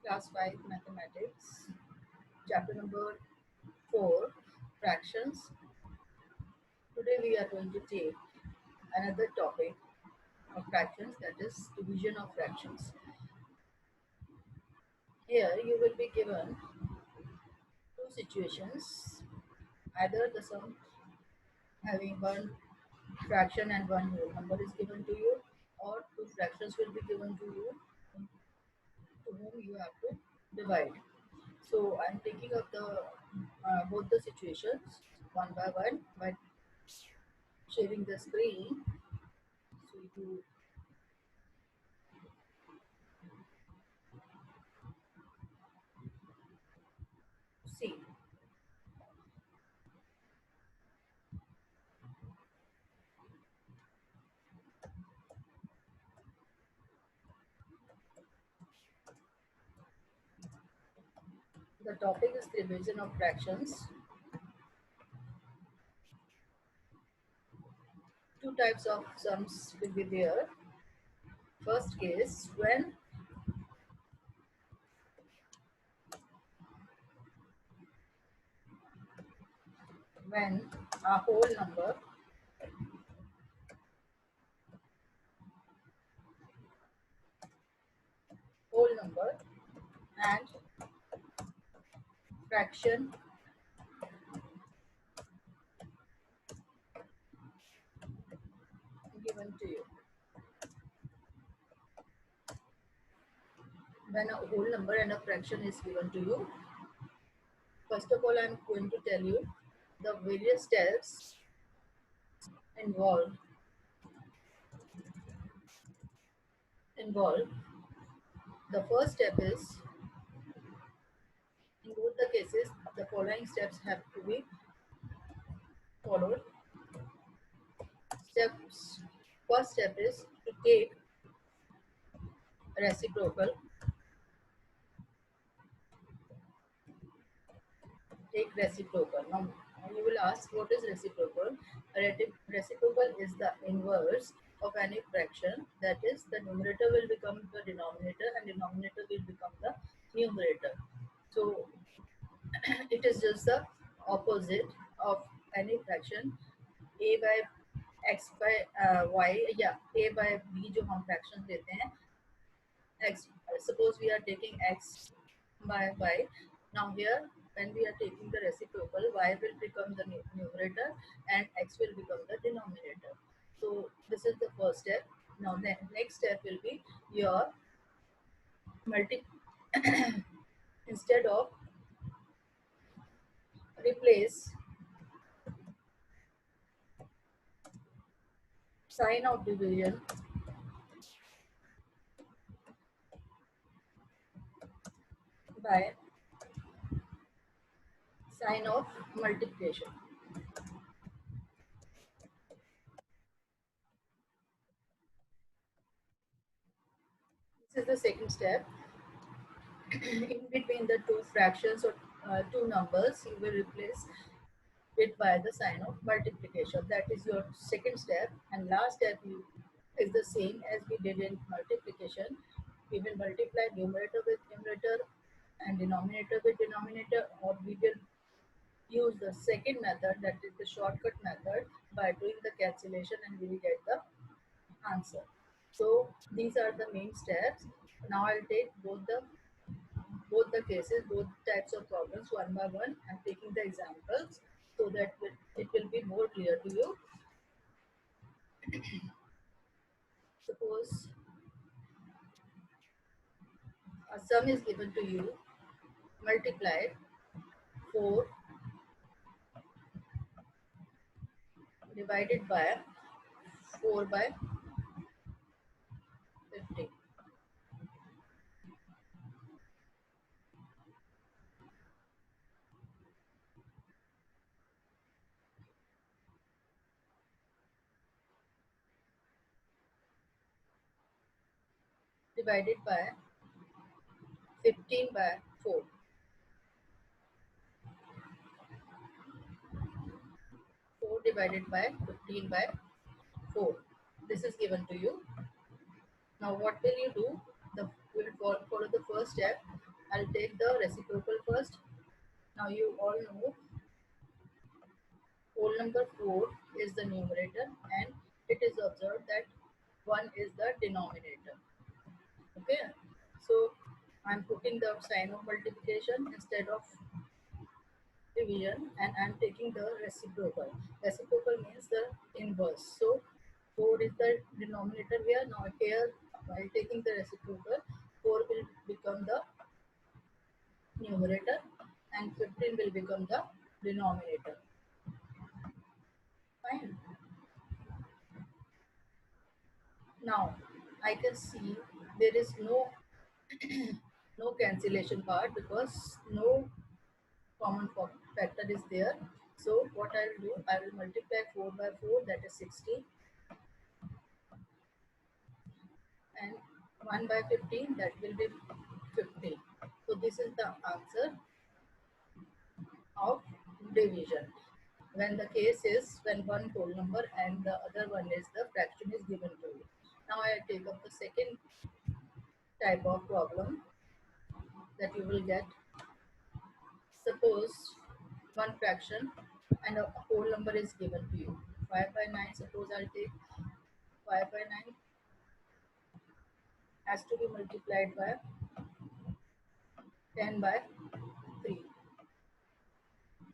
Class 5 Mathematics, chapter number 4, Fractions. Today we are going to take another topic of fractions, that is division of fractions. Here you will be given two situations, either the sum having one fraction and one whole number is given to you, or two fractions will be given to you to whom you have to divide. So I'm taking up the both the situations one by one by sharing the screen so you see. The topic is division of fractions. Two types of sums will be there. First case, when a whole number and fraction given to you. When a whole number and a fraction is given to you, first of all I'm going to tell you the various steps involved involved. The first step is, in both the cases, the following steps have to be followed. Steps. First step is to reciprocal. Take reciprocal. Now you will ask, what is reciprocal? Reciprocal is the inverse of any fraction. That is, the numerator will become the denominator and denominator will become the numerator. So it is just the opposite of any fraction. A by x by y, या a by b जो हम fraction लेते हैं, x, suppose we are taking x by y. Now here, when we are taking the reciprocal, y will become the numerator and x will become the denominator. So this is the first step. Now the next step will be your multi instead of replace sign of division by sign of multiplication. This is the second step. In between the two fractions or two numbers, you will replace it by the sign of multiplication. That is your second step. And last step is the same as we did in multiplication. We will multiply numerator with numerator and denominator with denominator, or we will use the second method, that is the shortcut method, by doing the cancellation and we will get the answer. So these are the main steps. Now I'll take both the cases, both types of problems one by one. I'm taking the examples so that it will be more clear to you. Suppose a sum is given to you, multiply 4 divided by 4 by 50. Divided by 15 by 4. 4 divided by 15 by 4. This is given to you. Now what will you do? You will follow the first step. I'll take the reciprocal first. Now you all know whole number 4 is the numerator, and it is observed that 1 is the denominator. Okay, so I'm putting the sign of multiplication instead of division, and I'm taking the reciprocal. Reciprocal means the inverse. So 4 is the denominator here. Now here, while taking the reciprocal, 4 will become the numerator and 15 will become the denominator. Fine. Now I can see there is no cancellation part because no common factor is there. So what I will do, I will multiply 4 by 4, that is 60, and 1 by 15, that will be 50. So this is the answer of division. When the case is when one whole number and the other one is the fraction is given to you. Now I take up the second type of problem that you will get. Suppose one fraction and a whole number is given to you. 5 by 9, suppose I'll take 5 by 9 has to be multiplied by 10 by 3.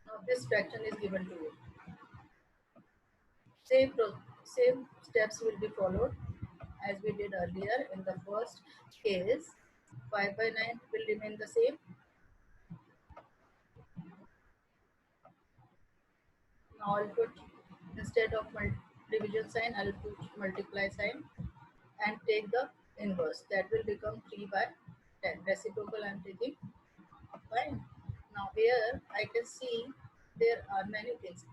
Now this fraction is given to you. Same steps will be followed as we did earlier. In the first case, 5 by 9 will remain the same. Now I'll put, instead of division sign, I'll put multiply sign and take the inverse. That will become 3 by 10. Reciprocal I'm taking. Fine. Now here I can see there are many things.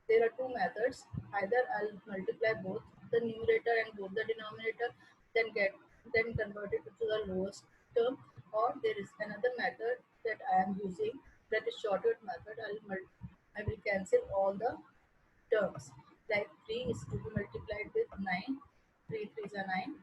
There are two methods. Either I'll multiply both the numerator and both the denominator, then convert it to the lowest term, or there is another method that I am using, that is shortcut method. I will cancel all the terms. Like 3 is to be multiplied with 9. 3 3s are 9.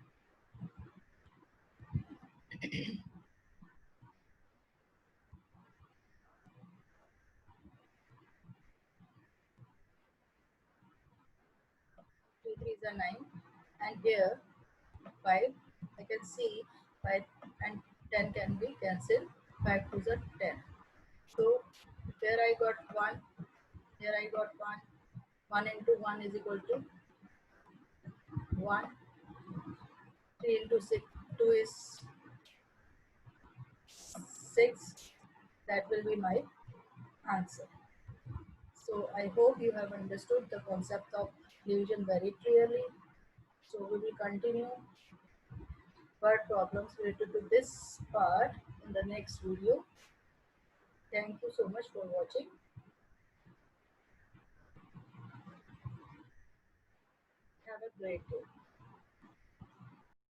2 3s are 9, and here 5, I can see 5 and 10 can be cancelled. 5 2s are 10. So here I got 1, here I got 1. 1 into 1 is equal to 1. 3 into 6, 2 is 6. That will be my answer. So I hope you have understood the concept of division very clearly. So we will continue word problems related to this part in the next video. Thank you so much for watching. Have a great day.